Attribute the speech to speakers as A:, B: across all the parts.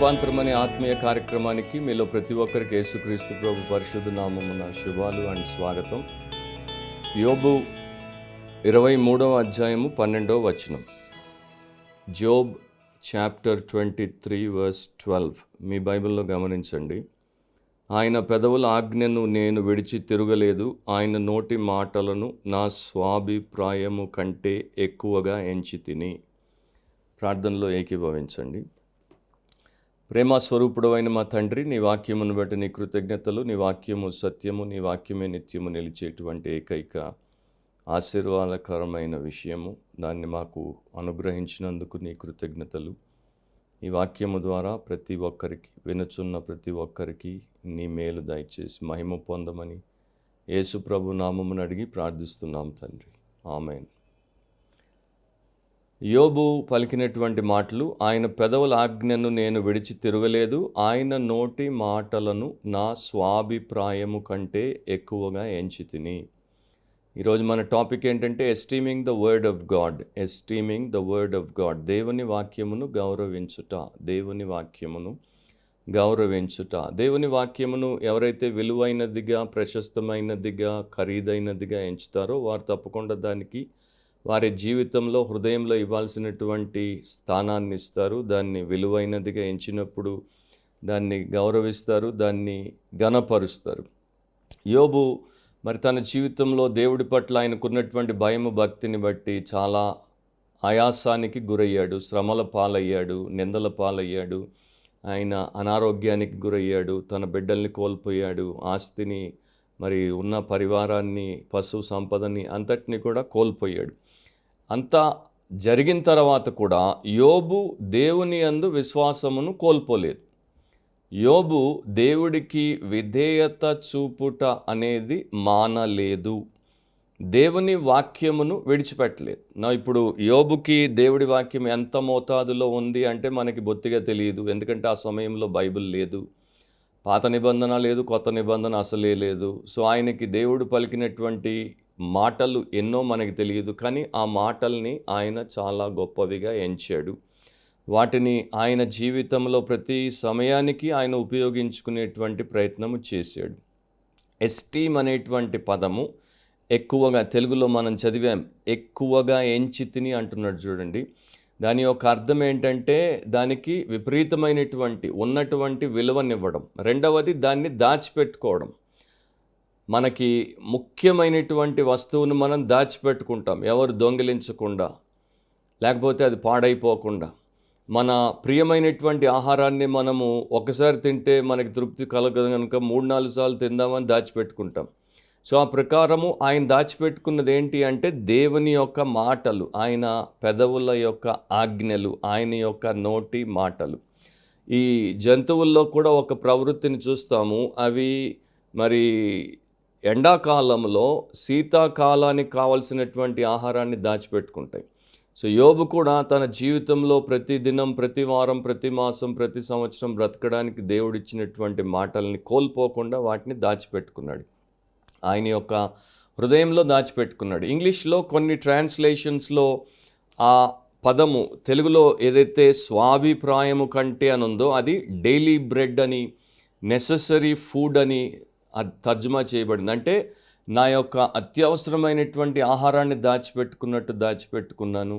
A: రూపాంతరం అనే ఆత్మీయ కార్యక్రమానికి మీలో ప్రతి ఒక్కరికి యేసుక్రీస్తు ప్రభు పరిశుద్ధ నామమున శుభాలు అండ్ స్వాగతం. యోబు 23వ అధ్యాయము 12వ వచనం. Job chapter 23 verse 12. మీ బైబిల్లో గమనించండి. ఆయన పెదవుల ఆజ్ఞను నేను విడిచి తిరగలేదు, ఆయన నోటి మాటలను నా స్వాభిప్రాయము కంటే ఎక్కువగా ఎంచి తిని. ప్రార్థనలో ఏకీభవించండి. ప్రేమ స్వరూపుడవైన మా తండ్రి, నీ వాక్యమును బట్టి నీ కృతజ్ఞతలు. నీ వాక్యము సత్యము, నీ వాక్యమే నిత్యము నిలిచేటువంటి ఏకైక ఆశీర్వాదకరమైన విషయము. దాన్ని మాకు అనుగ్రహించినందుకు నీ కృతజ్ఞతలు. ఈ వాక్యము ద్వారా ప్రతి ఒక్కరికి, వినుచున్న ప్రతి ఒక్కరికి నీ మేలు దయచేసి మహిమ పొందమని యేసు ప్రభు నామమును అడిగి ప్రార్థిస్తున్నాం తండ్రి. ఆమేన్. యోబు పలికినటువంటి మాటలు, ఆయన పెదవుల ఆజ్ఞను నేను విడిచి తిరగలేదు, ఆయన నోటి మాటలను నా స్వాభిప్రాయము కంటే ఎక్కువగా ఎంచి తిని. ఈరోజు మన టాపిక్ ఏంటంటే esteeming the word of God. Esteeming the word of God. దేవుని వాక్యమును గౌరవించుట. దేవుని వాక్యమును గౌరవించుట. దేవుని వాక్యమును ఎవరైతే విలువైనదిగా, ప్రశస్తమైనదిగా, ఖరీదైనదిగా ఎంచుతారో వారు తప్పకుండా దానికి వారి జీవితంలో, హృదయంలో ఇవ్వాల్సినటువంటి స్థానాన్ని ఇస్తారు. దాన్ని విలువైనదిగా ఎంచినప్పుడు దాన్ని గౌరవిస్తారు, దాన్ని ఘనపరుస్తారు. యోబు మరి తన జీవితంలో దేవుడి పట్ల ఆయనకున్నటువంటి భయము, భక్తిని బట్టి చాలా ఆయాసానికి గురయ్యాడు, శ్రమల పాలయ్యాడు, నిందల పాలయ్యాడు, ఆయన అనారోగ్యానికి గురయ్యాడు, తన బిడ్డల్ని కోల్పోయాడు, ఆస్తిని, మరి ఉన్న పరివారాన్ని, పశు సంపదని అంతటిని కూడా కోల్పోయాడు. అంతా జరిగిన తర్వాత కూడా యోబు దేవుని యందు విశ్వాసమును కోల్పోలేదు. యోబు దేవుడికి విధేయత చూపుట అనేది మానలేదు. దేవుని వాక్యమును విడిచిపెట్టలేదు. ఇప్పుడు యోబుకి దేవుడి వాక్యం ఎంత మోతాదులో ఉంది అంటే మనకి బొత్తిగా తెలియదు. ఎందుకంటే ఆ సమయంలో బైబిల్ లేదు, పాత నిబంధన లేదు, కొత్త నిబంధన అసలే లేదు. సో ఆయనకి దేవుడు పలికినటువంటి మాటలు ఎన్నో మనకి తెలియదు, కానీ ఆ మాటల్ని ఆయన చాలా గొప్పవిగా ఎంచాడు. వాటిని ఆయన జీవితంలో ప్రతి సమయానికి ఆయన ఉపయోగించుకునేటువంటి ప్రయత్నము చేశాడు. ఎస్టీమ్ అనేటువంటి పదము ఎక్కువగా, తెలుగులో మనం చదివాం, ఎక్కువగా ఎంచి తిని అంటున్నాడు చూడండి. దాని యొక్క అర్థం ఏంటంటే దానికి విపరీతమైనటువంటి ఉన్నటువంటి విలువనివ్వడం. రెండవది దాన్ని దాచిపెట్టుకోవడం. మనకి ముఖ్యమైనటువంటి వస్తువును మనం దాచిపెట్టుకుంటాం, ఎవరు దొంగిలించకుండా, లేకపోతే అది పాడైపోకుండా. మన ప్రియమైనటువంటి ఆహారాన్ని మనము ఒకసారి తింటే మనకి తృప్తి కలగదు కనుక 3-4 సార్లు తిందామని దాచిపెట్టుకుంటాం. సో ఆ ప్రకారము ఆయన దాచిపెట్టుకున్నది ఏంటి అంటే దేవుని యొక్క మాటలు, ఆయన పెదవుల యొక్క ఆజ్ఞలు, ఆయన యొక్క నోటి మాటలు. ఈ జంతువుల్లో కూడా ఒక ప్రవృత్తిని చూస్తాము. అవి మరి ఎండాకాలంలో శీతాకాలానికి కావలసినటువంటి ఆహారాన్ని దాచిపెట్టుకుంటాయి. సో యోబు కూడా తన జీవితంలో ప్రతి దినం, ప్రతి వారం, ప్రతి మాసం, ప్రతి సంవత్సరం బ్రతకడానికి దేవుడిచ్చినటువంటి మాటల్ని కోల్పోకుండా వాటిని దాచిపెట్టుకున్నాడు. ఆయన యొక్క హృదయంలో దాచిపెట్టుకున్నాడు. ఇంగ్లీష్లో కొన్ని ట్రాన్స్లేషన్స్లో ఆ పదము తెలుగులో ఏదైతే స్వాభిప్రాయము కంటే అని ఉందో అది డైలీ బ్రెడ్ అని, నెససరీ ఫుడ్ అని తర్జుమా చేయబడింది. అంటే నా యొక్క అత్యవసరమైనటువంటి ఆహారాన్ని దాచిపెట్టుకున్నాను,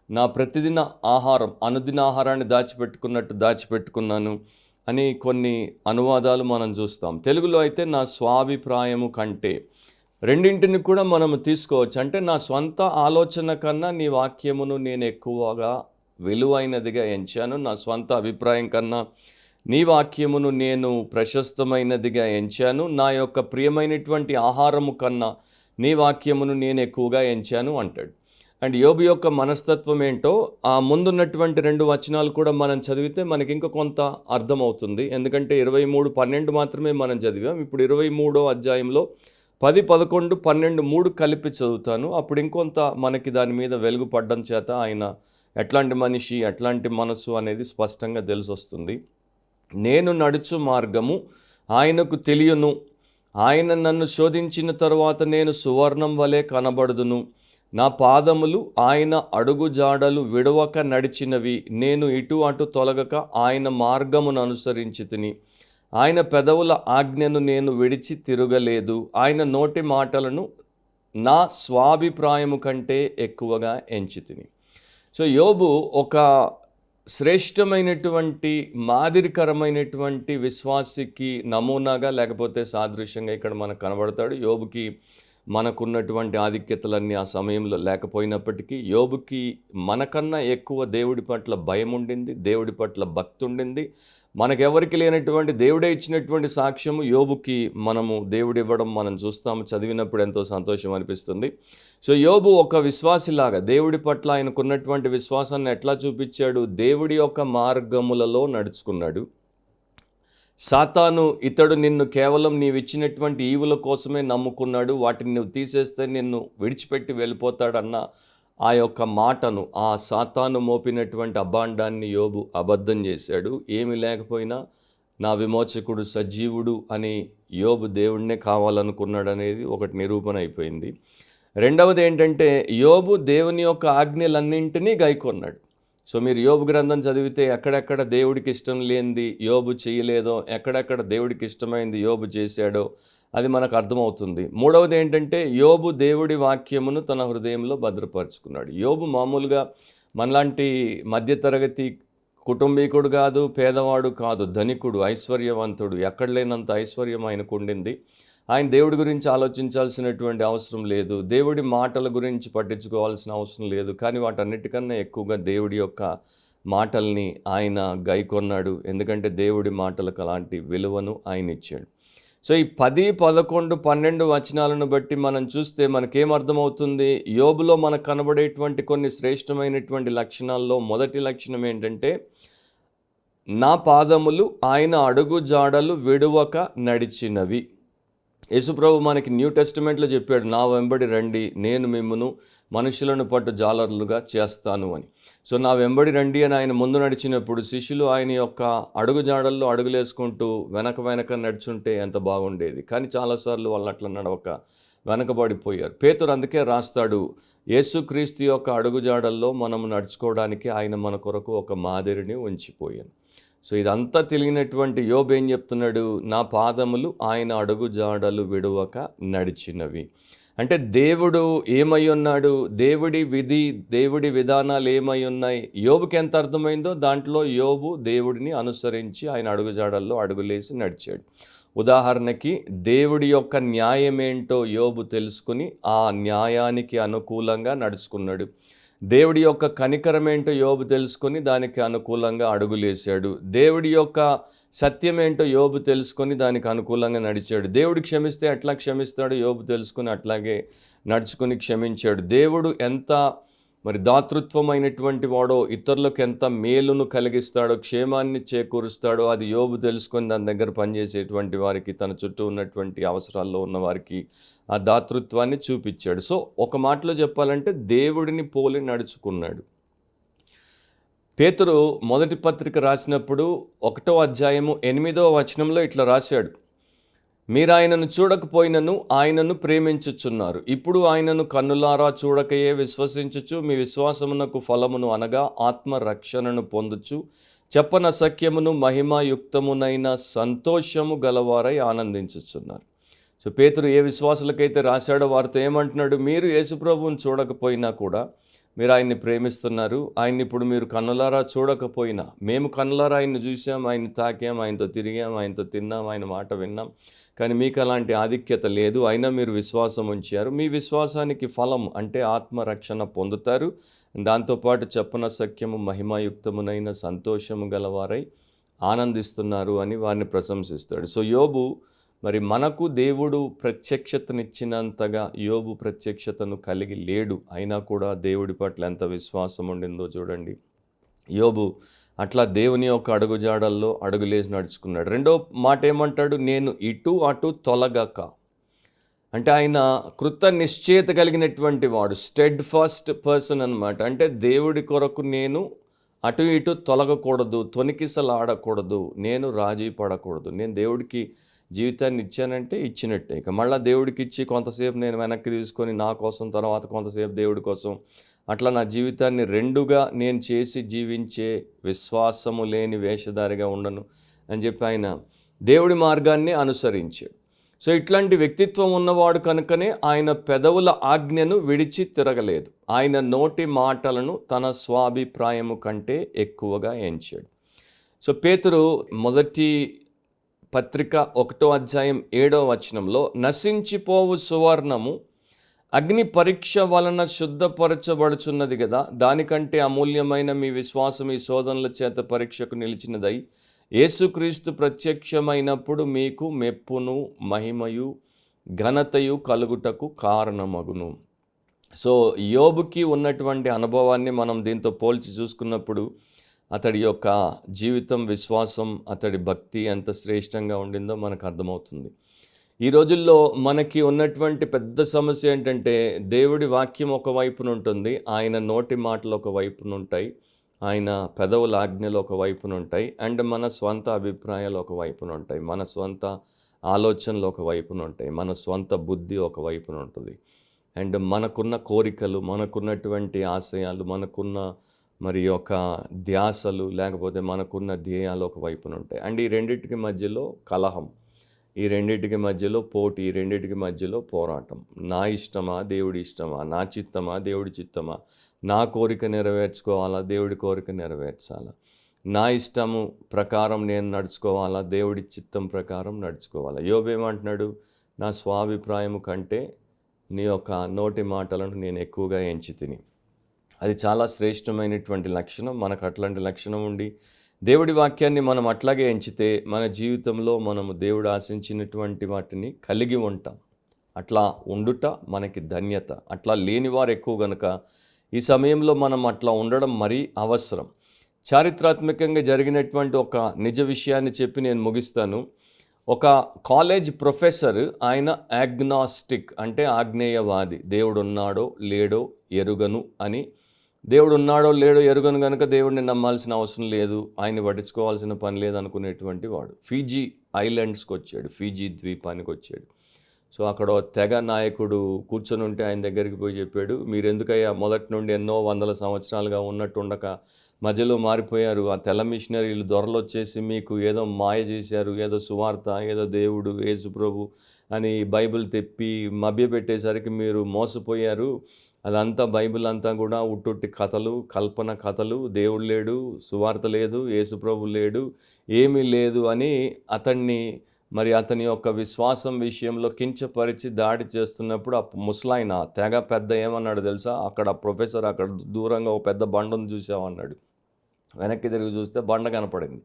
A: నా ప్రతిదిన ఆహారం, అనుదిన ఆహారాన్ని దాచిపెట్టుకున్నాను అని కొన్ని అనువాదాలు మనం చూస్తాం. తెలుగులో అయితే నా స్వాభిప్రాయము కంటే, రెండింటిని కూడా మనము తీసుకోవచ్చు. అంటే నా స్వంత ఆలోచన కన్నా నీ వాక్యమును నేను ఎక్కువగా విలువైనదిగా ఎంచాను, నా స్వంత అభిప్రాయం కన్నా నీ వాక్యమును నేను ప్రశస్తమైనదిగా ఎంచాను, నా యొక్క ప్రియమైనటువంటి ఆహారము కన్నా నీ వాక్యమును నేను ఎక్కువగా ఎంచాను అంటాడు. అండ్ యోబు యొక్క మనస్తత్వం ఏంటో ఆ ముందున్నటువంటి 2 వచనాలు కూడా మనం చదివితే మనకి ఇంకా కొంత అర్థమవుతుంది. ఎందుకంటే 23:12 మాత్రమే మనం చదివాం. ఇప్పుడు 23వ అధ్యాయంలో 10, 11, 12 3 కలిపి చదువుతాను. అప్పుడు ఇంకొంత మనకి దాని మీద వెలుగు పడడం చేత ఆయన ఎట్లాంటి మనిషి, ఎట్లాంటి మనసు అనేది స్పష్టంగా తెలిసొస్తుంది. నేను నడుచు మార్గము ఆయనకు తెలియను, ఆయన నన్ను శోధించిన తరువాత నేను సువర్ణం వలె కనబడుదును, నా పాదములు ఆయన అడుగుజాడలు విడవక నడిచినవి. నేను ఇటు అటు తొలగక ఆయన మార్గమును అనుసరించి తిని. ఆయన పెదవుల ఆజ్ఞను నేను విడిచి తిరగలేదు. ఆయన నోటి మాటలను నా స్వాభిప్రాయము కంటే ఎక్కువగా ఎంచితిని. సో యోబు ఒక శ్రేష్టమైనటువంటి మాదిరికరమైనటువంటి విశ్వాసికి నమూనాగా లేకపోతే సాదృశ్యంగా ఇక్కడ మనకు కనబడతాడు. యోబుకి మనకున్నటువంటి ఆధిక్యతలన్నీ ఆ సమయంలో లేకపోయినప్పటికీ యోబుకి మనకన్నా ఎక్కువ దేవుడి పట్ల భయం ఉండింది, దేవుడి పట్ల భక్తి ఉండింది. మనకెవరికి లేనటువంటి దేవుడే ఇచ్చినటువంటి సాక్ష్యము యోబుకి దేవుడు ఇవ్వడం మనం చూస్తాము. చదివినప్పుడు ఎంతో సంతోషం అనిపిస్తుంది. సో యోబు ఒక విశ్వాసిలాగా దేవుడి పట్ల ఆయనకున్నటువంటి విశ్వాసాన్ని ఎట్లా చూపించాడు? దేవుడి యొక్క మార్గములలో నడుచుకున్నాడు. సాతాను ఇతడు నిన్ను కేవలం నీవిచ్చినటువంటి ఈవుల కోసమే నమ్ముకున్నాడు, వాటిని నువ్వు తీసేస్తే నిన్ను విడిచిపెట్టి వెళ్ళిపోతాడన్న ఆ యొక్క మాటను, ఆ సాతాను మోపినటువంటి అభాండాన్ని యోబు అబద్ధం చేశాడు. ఏమి లేకపోయినా నా విమోచకుడు సజీవుడు అని యోబు దేవుడినే కావాలనుకున్నాడు అనేది ఒకటి నిరూపణ అయిపోయింది. రెండవది ఏంటంటే యోబు దేవుని యొక్క ఆజ్ఞలన్నింటినీ గైకొన్నాడు. సో మీరు యోబు గ్రంథం చదివితే ఎక్కడెక్కడ దేవుడికి ఇష్టం లేనిది యోబు చేయలేదో, ఎక్కడెక్కడ దేవుడికి ఇష్టమైంది యోబు చేశాడో అది మనకు అర్థమవుతుంది. మూడవది ఏంటంటే యోబు దేవుడి వాక్యమును తన హృదయంలో భద్రపరుచుకున్నాడు. యోబు మామూలుగా మనలాంటి మధ్యతరగతి కుటుంబీకుడు కాదు, పేదవాడు కాదు, ధనికుడు, ఐశ్వర్యవంతుడు, ఎక్కడ లేనంత ఐశ్వర్యం ఆయనకు ఉండింది. ఆయన దేవుడి గురించి ఆలోచించాల్సినటువంటి అవసరం లేదు, దేవుడి మాటల గురించి పట్టించుకోవాల్సిన అవసరం లేదు. కానీ వాటన్నిటికన్నా ఎక్కువగా దేవుడి యొక్క మాటల్ని ఆయన గైకొన్నాడు. ఎందుకంటే దేవుడి మాటలకు అలాంటి విలువను ఆయన ఇచ్చాడు. సో ఈ 10, 11, 12 వచనాలను బట్టి మనం చూస్తే మనకేమర్థమవుతుంది? యోబులో మనకు కనబడేటువంటి కొన్ని శ్రేష్టమైనటువంటి లక్షణాల్లో మొదటి లక్షణం ఏంటంటే నా పాదములు ఆయన అడుగు జాడలు విడువక నడిచినవి. యేసుప్రభు మనకి న్యూ టెస్టిమెంట్లో చెప్పాడు, నా వెంబడి రండి, నేను మిమ్మును మనుషులను పట్టు జాలరులుగా చేస్తాను అని. సో నా వెంబడి రండి అని ఆయన ముందు నడిచినప్పుడు శిష్యులు ఆయన యొక్క అడుగు జాడల్లో అడుగులేసుకుంటూ వెనక నడుచుంటే ఎంత బాగుండేది. కానీ చాలాసార్లు వాళ్ళు అట్లా నడవక వెనకబడిపోయారు. పేతురు అందుకే రాస్తాడు, యేసుక్రీస్తు యొక్క అడుగుజాడల్లో మనం నడుచుకోవడానికి ఆయన మన కొరకు ఒక మాదిరిని ఉంచిపోయాను. సో ఇదంతా తెలియనటువంటి యోబు ఏం చెప్తున్నాడు? నా పాదములు ఆయన అడుగు జాడలు విడువక నడిచినవి. అంటే దేవుడు ఏమై ఉన్నాడు, దేవుడి విధి, దేవుడి విధానాలు ఏమై ఉన్నాయి, యోబుకి ఎంత అర్థమైందో దాంట్లో యోబు దేవుడిని అనుసరించి ఆయన అడుగుజాడల్లో అడుగులేసి నడిచాడు. ఉదాహరణకి దేవుడి యొక్క న్యాయమేంటో యోబు తెలుసుకుని ఆ న్యాయానికి అనుకూలంగా నడుచుకున్నాడు. దేవుడి యొక్క కనికరమేంటో యోబు తెలుసుకొని దానికి అనుకూలంగా అడుగులేశాడు. దేవుడి యొక్క సత్యమేంటో యోబు తెలుసుకొని దానికి అనుకూలంగా నడిచాడు. దేవుడు క్షమిస్తే ఎట్లా క్షమిస్తాడో యోబు తెలుసుకొని అట్లాగే నడుచుకొని క్షమించాడు. దేవుడు ఎంత దాతృత్వమైనటువంటి వాడో, ఇతరులకు ఎంత మేలును కలిగిస్తాడో, క్షేమాన్ని చేకూరుస్తాడో అది యోబు తెలుసుకొని దాని దగ్గర పనిచేసేటువంటి వారికి, తన చుట్టూ ఉన్నటువంటి అవసరాల్లో ఉన్న వారికి ఆ దాతృత్వాన్ని చూపించాడు. సో ఒక మాటలో చెప్పాలంటే దేవుడిని పోలి నడుచుకున్నాడు. పేతురు మొదటి పత్రిక రాసినప్పుడు 1వ అధ్యాయము 8వ వచనంలో ఇట్లా రాశాడు, మీరు ఆయనను చూడకపోయినను ఆయనను ప్రేమించుచున్నారు. ఇప్పుడు ఆయనను కన్నులారా చూడకయే విశ్వసించుచు మీ విశ్వాసమునకు ఫలమును అనగా ఆత్మరక్షణను పొందుచు చెప్పన సఖ్యమును మహిమాయుక్తమునైన సంతోషము గలవారై ఆనందించుచున్నారు. సో పేతురు ఏ విశ్వాసులకైతే రాశాడో వారితో ఏమంటున్నాడు? మీరు యేసుప్రభువుని చూడకపోయినా కూడా మీరు ఆయన్ని ప్రేమిస్తున్నారు. ఆయన్ని ఇప్పుడు మీరు కన్నులారా చూడకపోయినా, మేము కన్నులారా ఆయన్ని చూసాం, ఆయన్ని తాకాం, ఆయనతో తిరిగాం, ఆయనతో తిన్నాం, ఆయన మాట విన్నాం, కానీ మీకు అలాంటి ఆధిక్యత లేదు. అయినా మీరు విశ్వాసం ఉంచారు. మీ విశ్వాసానికి ఫలం అంటే ఆత్మరక్షణ పొందుతారు. దాంతోపాటు చెప్పన సఖ్యము మహిమాయుక్తమునైన సంతోషము గలవారై ఆనందిస్తున్నారు అని వారిని ప్రశంసిస్తాడు. సో యోబు మనకు దేవుడు ప్రత్యక్షతనిచ్చినంతగా యోబు ప్రత్యక్షతను కలిగి లేడు. అయినా కూడా దేవుడి పట్ల ఎంత విశ్వాసం ఉండిందో చూడండి. యోబు అట్లా దేవుని యొక్క అడుగుజాడల్లో అడుగులేసి నడుచుకున్నాడు. రెండో మాట ఏమంటాడు? నేను ఇటు అటు తొలగక. అంటే ఆయన కృత నిశ్చయత కలిగినటువంటి వాడు, స్టెడ్ ఫాస్ట్ పర్సన్ అనమాట. అంటే దేవుడి కొరకు నేను అటు ఇటు తొలగకూడదు, తొనికిసలాడకూడదు, నేను రాజీ పడకూడదు. నేను దేవుడికి జీవితాన్ని ఇచ్చానంటే ఇచ్చినట్టే. ఇక మళ్ళా దేవుడికి ఇచ్చి కొంతసేపు నేను వెనక్కి తీసుకొని నా కోసం, తర్వాత కొంతసేపు దేవుడి కోసం, అట్లా నా జీవితాన్ని రెండుగా నేను చేసి జీవించే విశ్వాసము లేని వేషధారిగా ఉండను అని చెప్పి ఆయన దేవుడి మార్గాన్ని అనుసరించాడు. సో ఇట్లాంటి వ్యక్తిత్వం ఉన్నవాడు కనుకనే ఆయన పెదవుల ఆజ్ఞను విడిచి తిరగలేదు. ఆయన నోటి మాటలను తన స్వాభిప్రాయము కంటే ఎక్కువగా ఎంచాడు. సో పేతురు మొదటి పత్రిక 1వ అధ్యాయం 7వ వచనంలో, నశించిపోవు సువర్ణము అగ్ని పరీక్ష వలన శుద్ధపరచబడుచున్నది కదా, దానికంటే అమూల్యమైన మీ విశ్వాసం ఈ శోధనల చేత పరీక్షకు నిలిచినదై యేసుక్రీస్తు ప్రత్యక్షమైనప్పుడు మీకు మెప్పును, మహిమయు, ఘనతయు కలుగుటకు కారణమగును. సో యోబుకి ఉన్నటువంటి అనుభవాన్ని మనం దీంతో పోల్చి చూసుకున్నప్పుడు అతడి యొక్క జీవితం, విశ్వాసం, అతడి భక్తి ఎంత శ్రేష్టంగా ఉండిందో మనకు అర్థమవుతుంది. ఈ రోజుల్లో మనకి ఉన్నటువంటి పెద్ద సమస్య ఏంటంటే, దేవుడి వాక్యం ఒక వైపున ఉంటుంది, ఆయన నోటి మాటలు ఒక వైపున ఉంటాయి, ఆయన పెదవుల ఆజ్ఞలు ఒక వైపున ఉంటాయి, అండ్ మన స్వంత అభిప్రాయాలు ఒక వైపున ఉంటాయి, మన స్వంత ఆలోచనలు ఒక వైపున ఉంటాయి, మన స్వంత బుద్ధి ఒక వైపున ఉంటుంది, అండ్ మనకున్న కోరికలు, మనకున్నటువంటి ఆశయాలు, మనకున్న మరి యొక్క ధ్యాసలు, లేకపోతే మనకున్న ధ్యేయాలు ఒక వైపున ఉంటాయి. అండ్ ఈ రెండింటికి మధ్యలో కలహం, ఈ రెండింటికి మధ్యలో పోటీ, ఈ రెండింటికి మధ్యలో పోరాటం. నా ఇష్టమా, దేవుడి ఇష్టమా, నా చిత్తమా, దేవుడి చిత్తమా, నా కోరిక నెరవేర్చుకోవాలా, దేవుడి కోరిక నెరవేర్చాలా, నా ఇష్టము ప్రకారం నేను నడుచుకోవాలా, దేవుడి చిత్తం ప్రకారం నడుచుకోవాలా. యోబు ఏమంటున్నాడు? నా స్వాభిప్రాయము కంటే నీ యొక్క నోటి మాటలను నేను ఎక్కువగా ఎంచితిని. అది చాలా శ్రేష్టమైనటువంటి లక్షణం. మనకు అట్లాంటి లక్షణం ఉండి దేవుడి వాక్యాన్ని మనం అట్లాగే ఎంచితే మన జీవితంలో మనము దేవుడు ఆశించినటువంటి వాటిని కలిగి ఉంటాం. అట్లా ఉండుట మనకి ధన్యత. అట్లా లేనివారు ఎక్కువ గనుక ఈ సమయంలో మనం అట్లా ఉండడం మరీ అవసరం. చారిత్రాత్మకంగా జరిగినటువంటి ఒక నిజ విషయాన్ని చెప్పి నేను ముగిస్తాను. ఒక కాలేజ్ ప్రొఫెసర్, ఆయన యాగ్నాస్టిక్ అంటే ఆగ్నేయవాది. దేవుడు ఉన్నాడో లేడో ఎరుగను అని, దేవుడు ఉన్నాడో లేడో ఎరుగను కనుక దేవుడిని నమ్మాల్సిన అవసరం లేదు, ఆయన్ని పట్టించుకోవాల్సిన పని లేదు అనుకునేటువంటి వాడు. ఫీజీ ఐలాండ్స్కి వచ్చాడు, ఫీజీ ద్వీపానికి వచ్చాడు. సో అక్కడ తెగ నాయకుడు కూర్చొని ఉంటే ఆయన దగ్గరికి పోయి చెప్పాడు, మీరు ఎందుకయ్యా మొదటి నుండి ఎన్నో వందల సంవత్సరాలుగా ఉన్నట్టు ఉండక మధ్యలో మారిపోయారు? ఆ తెల్ల మిషనరీలు దొరలు వచ్చేసి మీకు ఏదో మాయ చేశారు, ఏదో సువార్త, ఏదో దేవుడు, యేసు ప్రభు అని బైబిల్ తెప్పి మభ్యపెట్టేసరికి మీరు మోసపోయారు. అదంతా బైబిల్ అంతా కూడా ఉట్టుట్టి కథలు, కల్పన కథలు, దేవుడు లేడు, సువార్త లేదు, యేసు ప్రభు లేడు, ఏమీ లేదు అని అతని యొక్క విశ్వాసం విషయంలో కించపరిచి దాడి చేస్తున్నప్పుడు ఆ ముసలాయన తెగ పెద్ద ఏమన్నాడు తెలుసా? అక్కడ ప్రొఫెసర్ అక్కడ దూరంగా ఒక పెద్ద బండను చూసామన్నాడు. వెనక్కి తిరిగి చూస్తే బండ కనపడింది.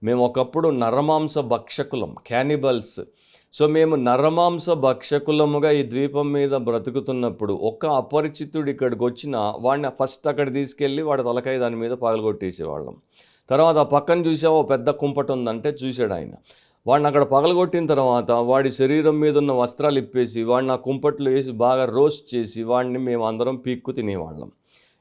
A: మేము ఒకప్పుడు నరమాంస భక్షకులం, క్యానిబల్స్. సో మేము నరమాంస భక్షకులముగా ఈ ద్వీపం మీద బ్రతుకుతున్నప్పుడు ఒక అపరిచితుడు ఇక్కడికి వచ్చిన వాడిని ఫస్ట్ అక్కడ తీసుకెళ్ళి వాడి తలకాయ దాని మీద పగలగొట్టేసేవాళ్ళం. తర్వాత ఆ పక్కన చూసావో పెద్ద కుంపట ఉందంటే చూశాడు ఆయన. వాడిని అక్కడ పగలగొట్టిన తర్వాత వాడి శరీరం మీద ఉన్న వస్త్రాలు ఇప్పేసి వాడిని ఆ కుంపట్లో వేసి బాగా రోస్ట్ చేసి వాడిని మేము అందరం పీక్కు తినేవాళ్ళం.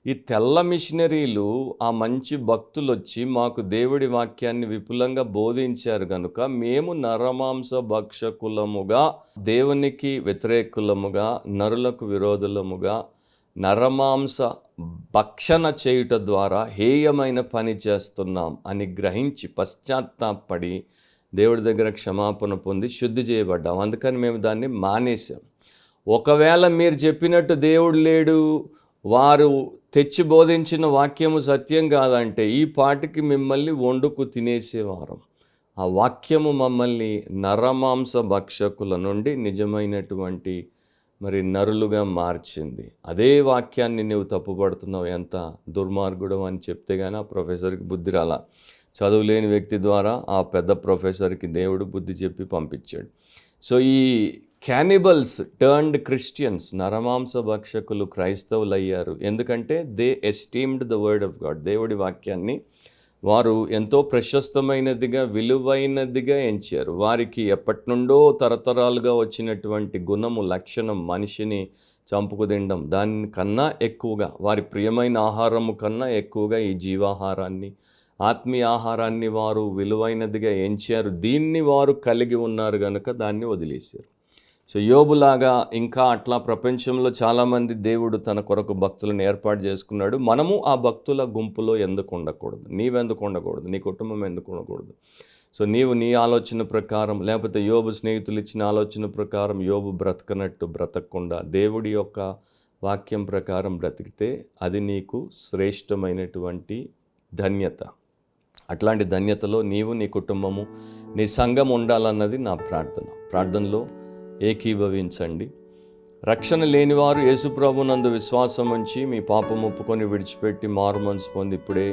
A: ఈ తెల్ల మిషనరీలు, ఆ మంచి భక్తులు వచ్చి మాకు దేవుడి వాక్యాన్ని విపులంగా బోధించారు కనుక మేము నరమాంస భక్షకులముగా, దేవునికి వ్యతిరేకులముగా, నరులకు విరోధులముగా నరమాంస భక్షణ చేయుట ద్వారా హేయమైన పని చేస్తున్నాం అని గ్రహించి పశ్చాత్తాపడి దేవుడి దగ్గర క్షమాపణ పొంది శుద్ధి చేయబడ్డాం. అందుకని మేము దాన్ని మానేశాం. ఒకవేళ మీరు చెప్పినట్టు దేవుడు లేడు, వారు తెచ్చి బోధించిన వాక్యము సత్యం కాదంటే ఈ పాటికి మిమ్మల్ని వండుకు తినేసేవారం. ఆ వాక్యము మమ్మల్ని నరమాంస భక్షకుల నుండి నిజమైనటువంటి మరి నరులుగా మార్చింది. అదే వాక్యాన్ని నువ్వు తప్పుపడుతున్నావు, ఎంత దుర్మార్గుడు అని చెప్తే కానీ ఆ ప్రొఫెసర్కి బుద్ధి రాలా. చదువులేని వ్యక్తి ద్వారా ఆ పెద్ద ప్రొఫెసర్కి దేవుడు బుద్ధి చెప్పి పంపించాడు. సో ఈ క్యానిబల్స్ టర్న్డ్ క్రిస్టియన్స్, నరమాంస భక్షకులు క్రైస్తవులు అయ్యారు. ఎందుకంటే they esteemed the word of God. దేవుడి వాక్యాన్ని వారు ఎంతో ప్రశస్తమైనదిగా, విలువైనదిగా ఎంచారు. వారికి ఎప్పటి నుండో తరతరాలుగా వచ్చినటువంటి గుణము, లక్షణం, మనిషిని చంపుకు తినడం, దానికన్నా ఎక్కువగా వారి ప్రియమైన ఆహారము కన్నా ఎక్కువగా ఈ జీవాహారాన్ని, ఆత్మీయ ఆహారాన్ని వారు విలువైనదిగా ఎంచారు. దీన్ని వారు కలిగి ఉన్నారు గనుక దాన్ని వదిలేశారు. సో యోబులాగా ఇంకా అట్లా ప్రపంచంలో చాలామంది దేవుడు తన కొరకు భక్తులను ఏర్పాటు చేసుకున్నాడు. మనము ఆ భక్తుల గుంపులో ఎందుకు ఉండకూడదు? నీవెందుకు ఉండకూడదు? నీ కుటుంబం ఎందుకు ఉండకూడదు? సో నీవు నీ ఆలోచన ప్రకారం, లేకపోతే యోబు స్నేహితులు ఇచ్చిన ఆలోచన ప్రకారం యోబు బ్రతకనట్టు బ్రతకకుండా దేవుడి యొక్క వాక్యం ప్రకారం బ్రతికితే అది నీకు శ్రేష్టమైనటువంటి ధన్యత. అట్లాంటి ధన్యతలో నీవు, నీ కుటుంబము, నీ సంఘం ఉండాలన్నది నా ప్రార్థనలో ఏకీభవించండి. రక్షణ లేనివారు యేసుప్రభునందు విశ్వాసం ఉంచి మీ పాపం ఒప్పుకొని విడిచిపెట్టి మారుమనసు పొంది ఇప్పుడే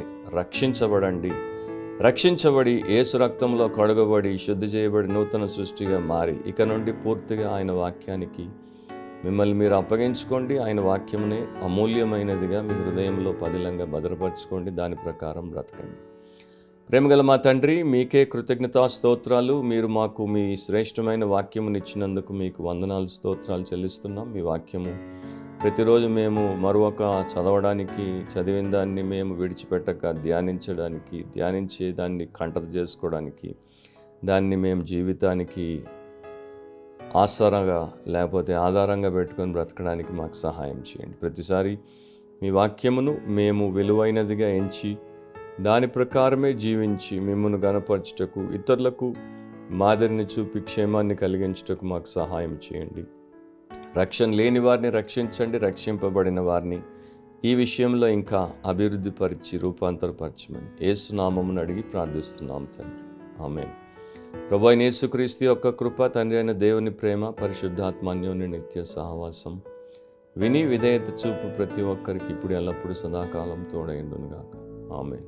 A: రక్షించబడి యేసు రక్తంలో కడుగబడి శుద్ధి చేయబడి నూతన సృష్టిగా మారి ఇక నుండి పూర్తిగా ఆయన వాక్యానికి మిమ్మల్ని మీరు అప్పగించుకోండి. ఆయన వాక్యమునే అమూల్యమైనదిగా మీ హృదయంలో పదిలంగా భద్రపరచుకోండి. దాని ప్రకారం బ్రతకండి. ప్రేమగల మా తండ్రి, మీకే కృతజ్ఞతా స్తోత్రాలు. మీరు మాకు మీ శ్రేష్టమైన వాక్యమును ఇచ్చినందుకు మీకు వందనాలు, స్తోత్రాలు చెల్లిస్తున్నాం. మీ వాక్యము ప్రతిరోజు మేము మరొక చదవడానికి, చదివిన దాన్ని మేము విడిచిపెట్టక ధ్యానించే దాన్ని కంఠత చేసుకోవడానికి, దాన్ని మేము జీవితానికి ఆసరాగా లేకపోతే ఆధారంగా పెట్టుకొని బ్రతకడానికి మాకు సహాయం చేయండి. ప్రతిసారి మీ వాక్యమును మేము విలువైనదిగా ఎంచి దాని ప్రకారమే జీవించి మిమ్మల్ని గణపరచుటకు, ఇతరులకు మాదిరిని చూపి క్షేమాన్ని కలిగించుటకు మాకు సహాయం చేయండి. రక్షణ లేని వారిని రక్షించండి. రక్షింపబడిన వారిని ఈ విషయంలో ఇంకా అభివృద్ధిపరిచి రూపాంతరపరచమని యేసు నామమును అడిగి ప్రార్థిస్తున్నాం తండ్రి. ఆమేన్. ప్రభువైన యేసుక్రీస్తు యొక్క కృప, తండ్రి అయిన దేవుని ప్రేమ, పరిశుద్ధాత్మ అన్యోన్య నిత్య సహవాసం విని విధేయత చూపు ప్రతి ఒక్కరికి ఇప్పుడు ఎల్లప్పుడూ సదాకాలం తోడైండును గాక. ఆమేన్.